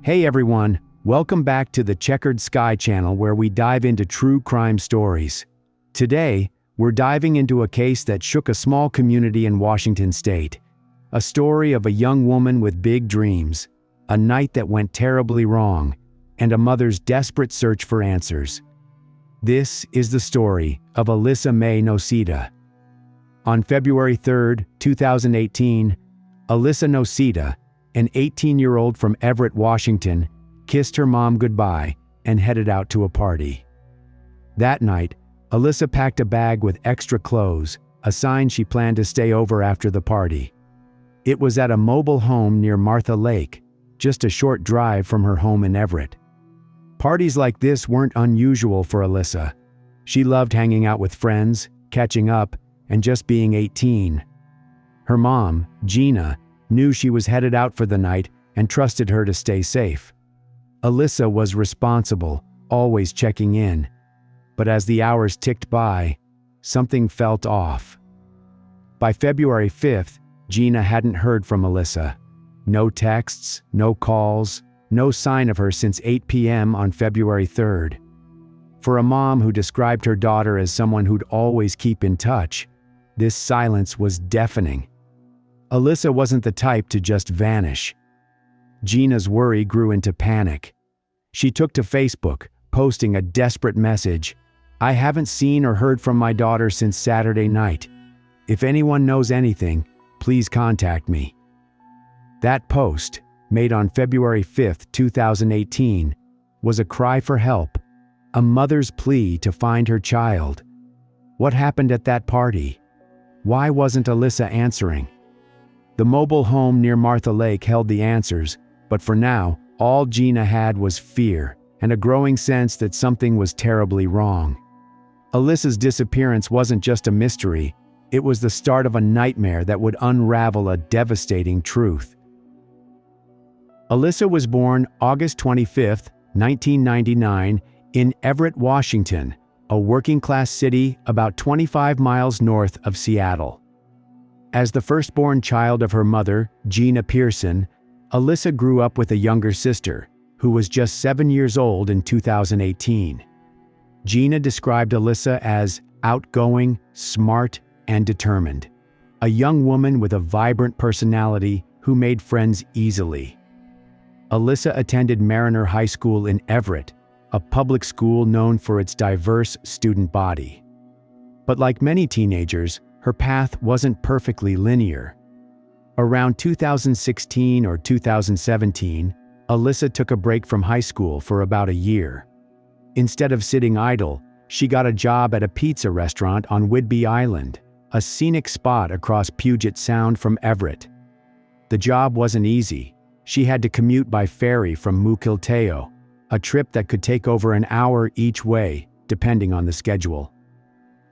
Hey everyone, welcome back to the Checkered Sky channel where we dive into true crime stories. Today, we're diving into a case that shook a small community in Washington state. A story of a young woman with big dreams, a night that went terribly wrong, and a mother's desperate search for answers. This is the story of Alyssa May Noceda. On February 3, 2018, Alyssa Noceda, an 18-year-old from Everett, Washington, kissed her mom goodbye and headed out to a party. That night, Alyssa packed a bag with extra clothes, a sign she planned to stay over after the party. It was at a mobile home near Martha Lake, just a short drive from her home in Everett. Parties like this weren't unusual for Alyssa. She loved hanging out with friends, catching up, and just being 18. Her mom, Gina, knew she was headed out for the night and trusted her to stay safe. Alyssa was responsible, always checking in. But as the hours ticked by, something felt off. By February 5th, Gina hadn't heard from Alyssa. No texts, no calls, no sign of her since 8 p.m. on February 3rd. For a mom who described her daughter as someone who'd always keep in touch, this silence was deafening. Alyssa wasn't the type to just vanish. Gina's worry grew into panic. She took to Facebook, posting a desperate message. "I haven't seen or heard from my daughter since Saturday night. If anyone knows anything, please contact me." That post, made on February 5, 2018, was a cry for help, a mother's plea to find her child. What happened at that party? Why wasn't Alyssa answering? The mobile home near Martha Lake held the answers, but for now, all Gina had was fear and a growing sense that something was terribly wrong. Alyssa's disappearance wasn't just a mystery, it was the start of a nightmare that would unravel a devastating truth. Alyssa was born August 25, 1999, in Everett, Washington, a working-class city about 25 miles north of Seattle. As the firstborn child of her mother, Gina Pearson, Alyssa grew up with a younger sister, who was just 7 years old in 2018. Gina described Alyssa as outgoing, smart, and determined, a young woman with a vibrant personality who made friends easily. Alyssa attended Mariner High School in Everett, a public school known for its diverse student body. But like many teenagers, her path wasn't perfectly linear. Around 2016 or 2017, Alyssa took a break from high school for about a year. Instead of sitting idle, she got a job at a pizza restaurant on Whidbey Island, a scenic spot across Puget Sound from Everett. The job wasn't easy. She had to commute by ferry from Mukilteo, a trip that could take over an hour each way, depending on the schedule.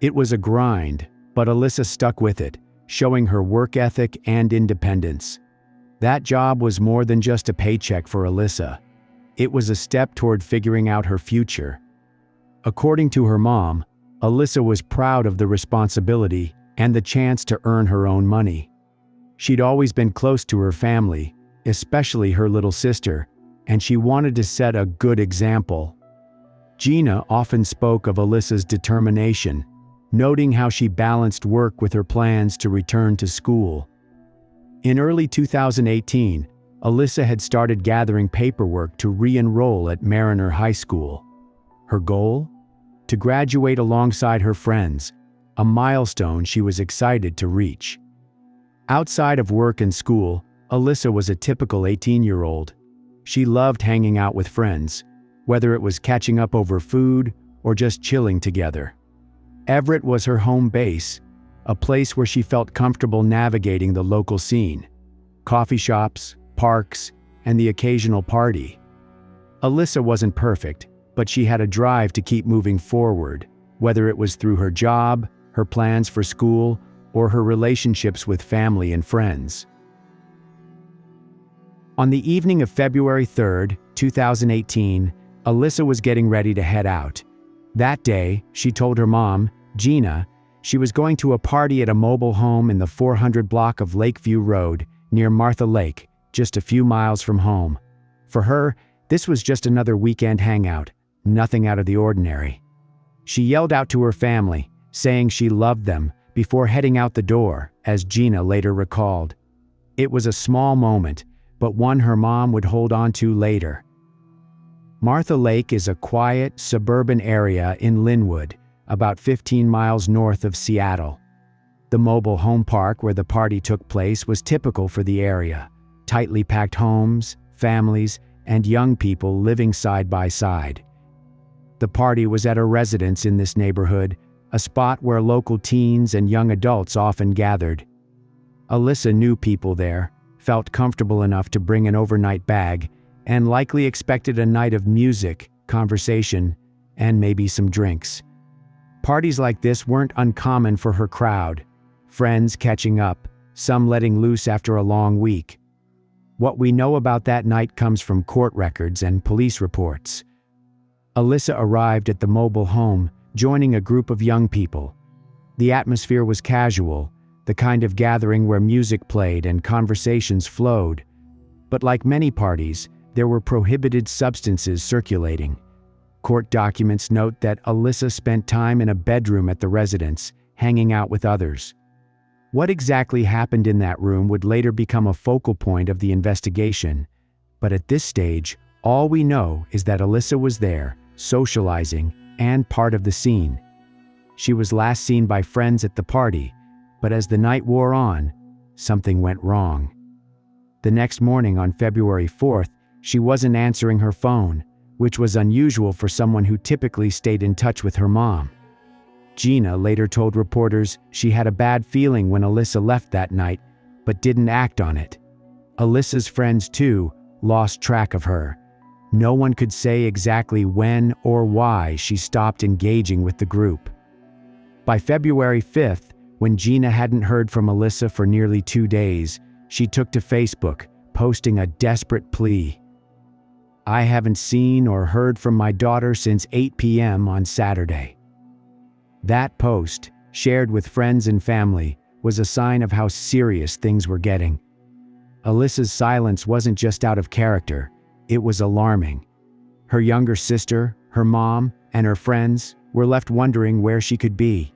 It was a grind, but Alyssa stuck with it, showing her work ethic and independence. That job was more than just a paycheck for Alyssa. It was a step toward figuring out her future. According to her mom, Alyssa was proud of the responsibility and the chance to earn her own money. She'd always been close to her family, especially her little sister, and she wanted to set a good example. Gina often spoke of Alyssa's determination, noting how she balanced work with her plans to return to school. In early 2018, Alyssa had started gathering paperwork to re-enroll at Mariner High School. Her goal? To graduate alongside her friends, a milestone she was excited to reach. Outside of work and school, Alyssa was a typical 18-year-old. She loved hanging out with friends, whether it was catching up over food or just chilling together. Everett was her home base, a place where she felt comfortable navigating the local scene. Coffee shops, parks, and the occasional party. Alyssa wasn't perfect, but she had a drive to keep moving forward, whether it was through her job, her plans for school, or her relationships with family and friends. On the evening of February 3, 2018, Alyssa was getting ready to head out. That day, she told her mom, Gina, she was going to a party at a mobile home in the 400 block of Lakeview Road near Martha Lake, just a few miles from home. For her, this was just another weekend hangout, nothing out of the ordinary. She yelled out to her family, saying she loved them, before heading out the door, as Gina later recalled. It was a small moment, but one her mom would hold on to later. Martha Lake is a quiet, suburban area in Linwood, about 15 miles north of Seattle. The mobile home park where the party took place was typical for the area. Tightly packed homes, families, and young people living side by side. The party was at a residence in this neighborhood, a spot where local teens and young adults often gathered. Alyssa knew people there, felt comfortable enough to bring an overnight bag, and likely expected a night of music, conversation, and maybe some drinks. Parties like this weren't uncommon for her crowd, friends catching up, some letting loose after a long week. What we know about that night comes from court records and police reports. Alyssa arrived at the mobile home, joining a group of young people. The atmosphere was casual, the kind of gathering where music played and conversations flowed. But like many parties, there were prohibited substances circulating. Court documents note that Alyssa spent time in a bedroom at the residence, hanging out with others. What exactly happened in that room would later become a focal point of the investigation, but at this stage, all we know is that Alyssa was there, socializing, and part of the scene. She was last seen by friends at the party, but as the night wore on, something went wrong. The next morning on February 4th, she wasn't answering her phone, which was unusual for someone who typically stayed in touch with her mom. Gina later told reporters she had a bad feeling when Alyssa left that night, but didn't act on it. Alyssa's friends, too, lost track of her. No one could say exactly when or why she stopped engaging with the group. By February 5th, when Gina hadn't heard from Alyssa for nearly 2 days, she took to Facebook, posting a desperate plea. "I haven't seen or heard from my daughter since 8 p.m. on Saturday." That post, shared with friends and family, was a sign of how serious things were getting. Alyssa's silence wasn't just out of character, it was alarming. Her younger sister, her mom, and her friends were left wondering where she could be.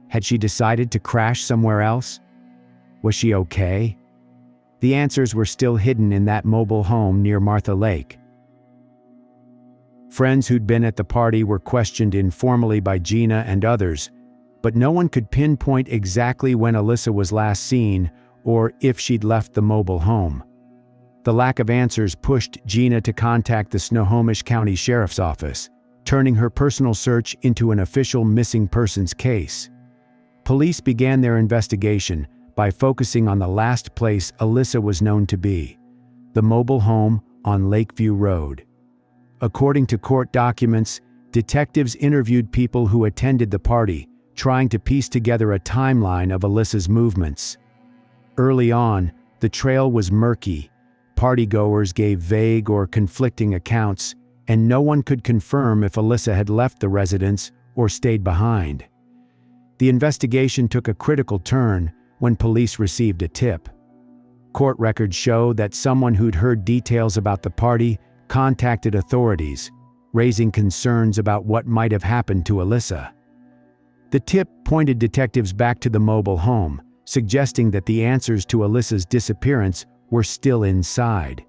Had she decided to crash somewhere else? Was she okay? The answers were still hidden in that mobile home near Martha Lake. Friends who'd been at the party were questioned informally by Gina and others, but no one could pinpoint exactly when Alyssa was last seen or if she'd left the mobile home. The lack of answers pushed Gina to contact the Snohomish County Sheriff's Office, turning her personal search into an official missing persons case. Police began their investigation by focusing on the last place Alyssa was known to be, the mobile home on Lakeview Road. According to court documents, detectives interviewed people who attended the party, trying to piece together a timeline of Alyssa's movements. Early on, the trail was murky. Partygoers gave vague or conflicting accounts, and no one could confirm if Alyssa had left the residence or stayed behind. The investigation took a critical turn when police received a tip. Court records show that someone who'd heard details about the party contacted authorities, raising concerns about what might have happened to Alyssa. The tip pointed detectives back to the mobile home, suggesting that the answers to Alyssa's disappearance were still inside.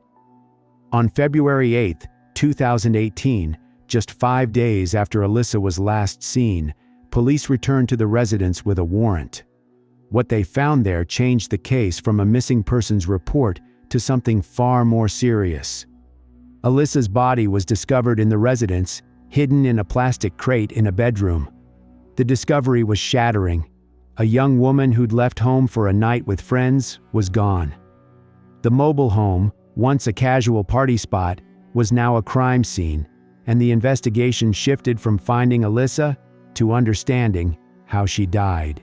On February 8, 2018, just 5 days after Alyssa was last seen, police returned to the residence with a warrant. What they found there changed the case from a missing persons report to something far more serious. Alyssa's body was discovered in the residence, hidden in a plastic crate in a bedroom. The discovery was shattering. A young woman who'd left home for a night with friends was gone. The mobile home, once a casual party spot, was now a crime scene, and the investigation shifted from finding Alyssa to understanding how she died.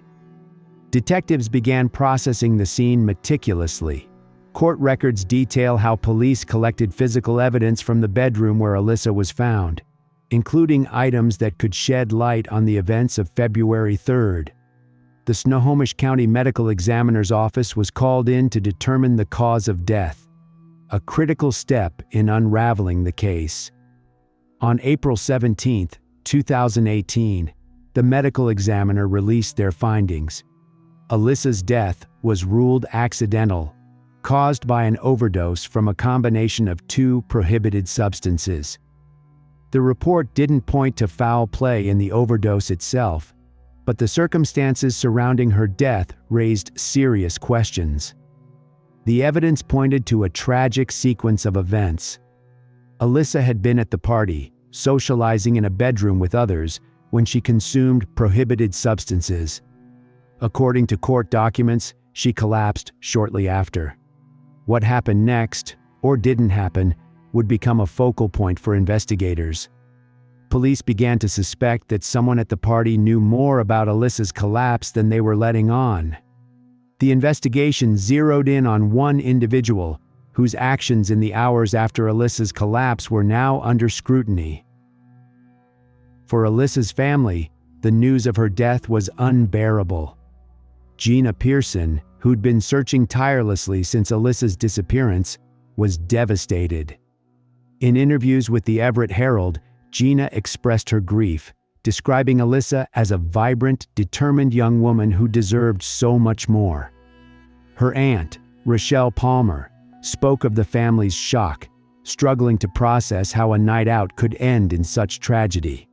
Detectives began processing the scene meticulously. Court records detail how police collected physical evidence from the bedroom where Alyssa was found, including items that could shed light on the events of February 3rd. The Snohomish County Medical Examiner's Office was called in to determine the cause of death. a critical step in unraveling the case. On April 17, 2018, the medical examiner released their findings. Alyssa's death was ruled accidental, caused by an overdose from a combination of two prohibited substances. The report didn't point to foul play in the overdose itself, but the circumstances surrounding her death raised serious questions. The evidence pointed to a tragic sequence of events. Alyssa had been at the party, socializing in a bedroom with others, when she consumed prohibited substances. According to court documents, she collapsed shortly after. What happened next, or didn't happen, would become a focal point for investigators. Police began to suspect that someone at the party knew more about Alyssa's collapse than they were letting on. The investigation zeroed in on one individual, whose actions in the hours after Alyssa's collapse were now under scrutiny. For Alyssa's family, the news of her death was unbearable. Gina Pearson, who'd been searching tirelessly since Alyssa's disappearance, was devastated. In interviews with the Everett Herald, Gina expressed her grief, describing Alyssa as a vibrant, determined young woman who deserved so much more. Her aunt, Rochelle Palmer, spoke of the family's shock, struggling to process how a night out could end in such tragedy.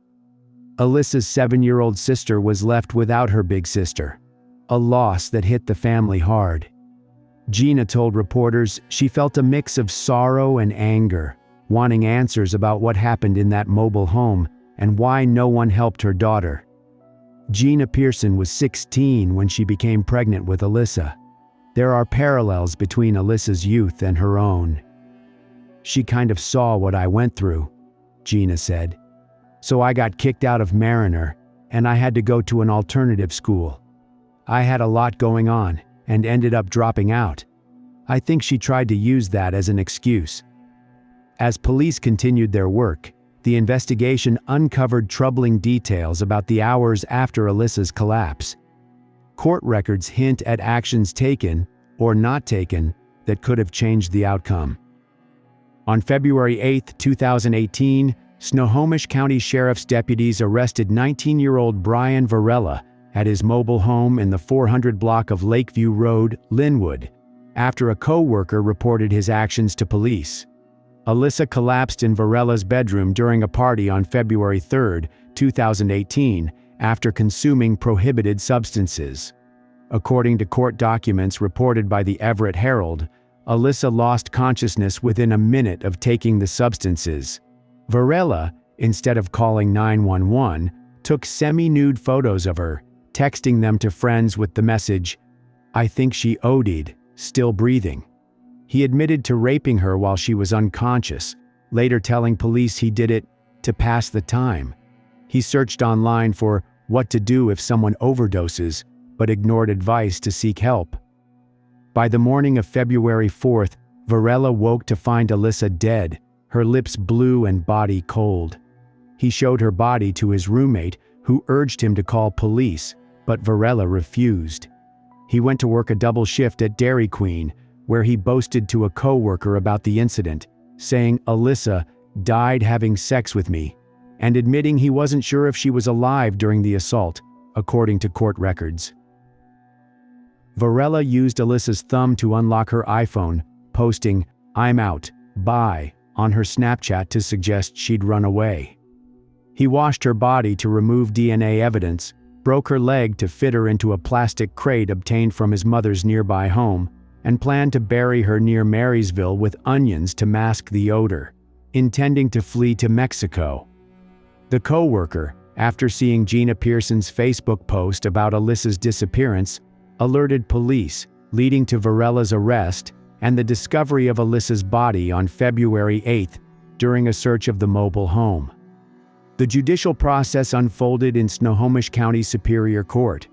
Alyssa's 7-year-old sister was left without her big sister, a loss that hit the family hard. Gina told reporters she felt a mix of sorrow and anger, wanting answers about what happened in that mobile home and why no one helped her daughter. Gina Pearson was 16 when she became pregnant with Alyssa. There are parallels between Alyssa's youth and her own. "She kind of saw what I went through," Gina said. "So I got kicked out of Mariner, and I had to go to an alternative school. I had a lot going on and ended up dropping out. I think she tried to use that as an excuse." As police continued their work, the investigation uncovered troubling details about the hours after Alyssa's collapse. Court records hint at actions taken, or not taken, that could have changed the outcome. On February 8, 2018, Snohomish County Sheriff's deputies arrested 19-year-old Brian Varela at his mobile home in the 400 block of Lakeview Road, Linwood, after a co-worker reported his actions to police. Alyssa collapsed in Varela's bedroom during a party on February 3, 2018, after consuming prohibited substances. According to court documents reported by the Everett Herald, Alyssa lost consciousness within a minute of taking the substances. Varela, instead of calling 911, took semi-nude photos of her, texting them to friends with the message, "I think she OD'd, still breathing." He admitted to raping her while she was unconscious, later telling police he did it to pass the time. He searched online for what to do if someone overdoses, but ignored advice to seek help. By the morning of February 4th, Varela woke to find Alyssa dead, her lips blue and body cold. He showed her body to his roommate, who urged him to call police, but Varela refused. He went to work a double shift at Dairy Queen, where he boasted to a co-worker about the incident, saying Alyssa died having sex with me, and admitting he wasn't sure if she was alive during the assault, according to court records. Varela used Alyssa's thumb to unlock her iPhone, posting, "I'm out, bye," on her Snapchat to suggest she'd run away. He washed her body to remove DNA evidence, broke her leg to fit her into a plastic crate obtained from his mother's nearby home, and planned to bury her near Marysville with onions to mask the odor, intending to flee to Mexico. The co-worker, after seeing Gina Pearson's Facebook post about Alyssa's disappearance, alerted police, leading to Varela's arrest and the discovery of Alyssa's body on February 8 during a search of the mobile home. The judicial process unfolded in Snohomish County Superior Court.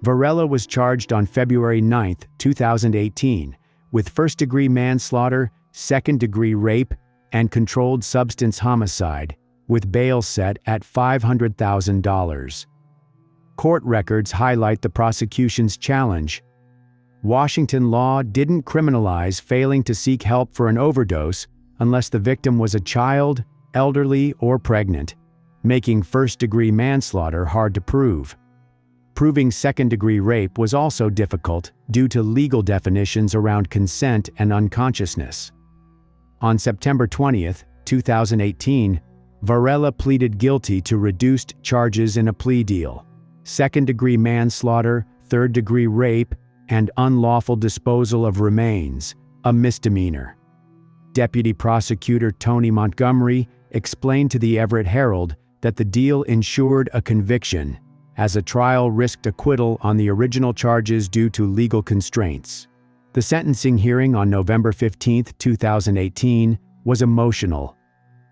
Varela was charged on February 9, 2018, with first-degree manslaughter, second-degree rape, and controlled substance homicide, with bail set at $500,000. Court records highlight the prosecution's challenge. Washington law didn't criminalize failing to seek help for an overdose unless the victim was a child, elderly, or pregnant, making first-degree manslaughter hard to prove. Proving second-degree rape was also difficult due to legal definitions around consent and unconsciousness. On September 20, 2018, Varela pleaded guilty to reduced charges in a plea deal: second-degree manslaughter, third-degree rape, and unlawful disposal of remains, a misdemeanor. Deputy Prosecutor Tony Montgomery explained to the Everett Herald that the deal ensured a conviction, as a trial risked acquittal on the original charges due to legal constraints. The sentencing hearing on November 15, 2018, was emotional.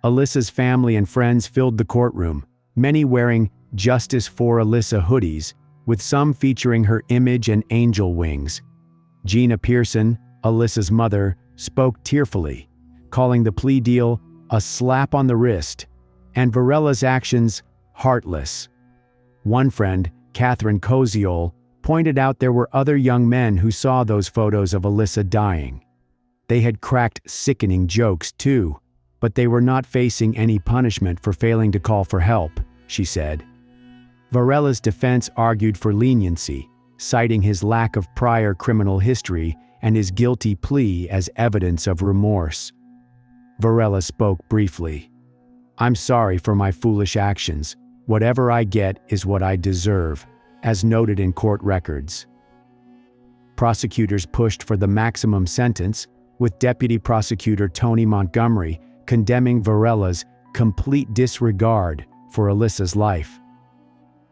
Alyssa's family and friends filled the courtroom, many wearing "Justice for Alyssa" hoodies, with some featuring her image and angel wings. Gina Pearson, Alyssa's mother, spoke tearfully, calling the plea deal a slap on the wrist, and Varela's actions heartless. One friend, Catherine Koziol, pointed out there were other young men who saw those photos of Alyssa dying. They had cracked sickening jokes too, but they were not facing any punishment for failing to call for help, she said. Varela's defense argued for leniency, citing his lack of prior criminal history and his guilty plea as evidence of remorse. Varela spoke briefly. "I'm sorry for my foolish actions. Whatever I get is what I deserve," as noted in court records. Prosecutors pushed for the maximum sentence, with Deputy Prosecutor Tony Montgomery condemning Varela's complete disregard for Alyssa's life.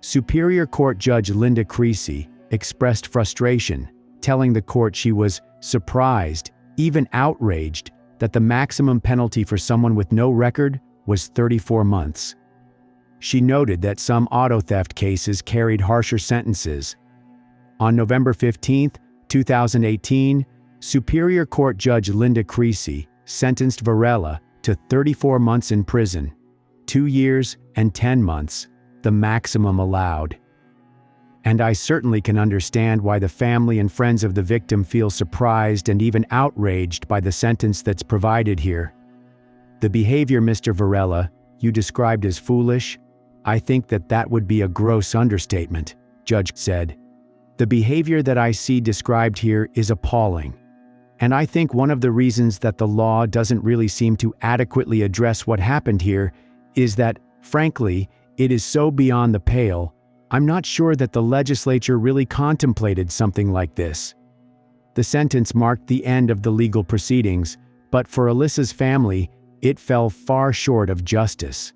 Superior Court Judge Linda Creasy expressed frustration, telling the court she was surprised, even outraged, that the maximum penalty for someone with no record was 34 months. She noted that some auto theft cases carried harsher sentences. On November 15, 2018, Superior Court Judge Linda Creasy sentenced Varela to 34 months in prison, 2 years and 10 months, the maximum allowed. And I certainly can understand why the family and friends of the victim feel surprised and even outraged by the sentence that's provided here. The behavior, Mr. Varela, you described as foolish, I think that would be a gross understatement, Judge said. The behavior that I see described here is appalling. And I think one of the reasons that the law doesn't really seem to adequately address what happened here is that, frankly, it is so beyond the pale, I'm not sure that the legislature really contemplated something like this. The sentence marked the end of the legal proceedings, but for Alyssa's family, it fell far short of justice.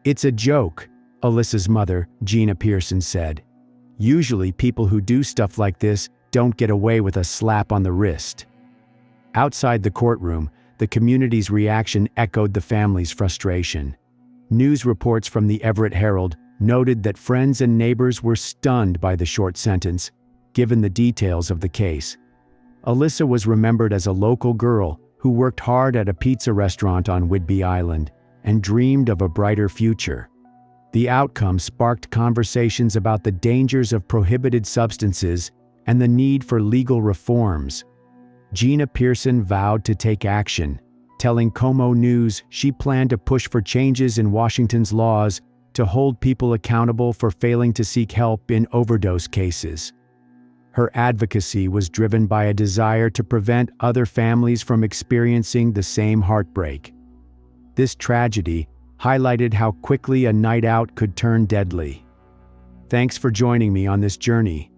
"It's a joke," Alyssa's mother, Gina Pearson, said. "Usually people who do stuff like this don't get away with a slap on the wrist." Outside the courtroom, the community's reaction echoed the family's frustration. News reports from the Everett Herald noted that friends and neighbors were stunned by the short sentence, given the details of the case. Alyssa was remembered as a local girl who worked hard at a pizza restaurant on Whidbey Island and dreamed of a brighter future. The outcome sparked conversations about the dangers of prohibited substances and the need for legal reforms. Gina Pearson vowed to take action, telling Como News she planned to push for changes in Washington's laws to hold people accountable for failing to seek help in overdose cases. Her advocacy was driven by a desire to prevent other families from experiencing the same heartbreak. This tragedy highlighted how quickly a night out could turn deadly. Thanks for joining me on this journey.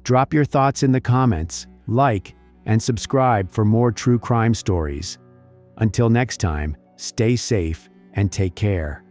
Drop your thoughts in the comments, like, and subscribe for more true crime stories. Until next time, stay safe and take care.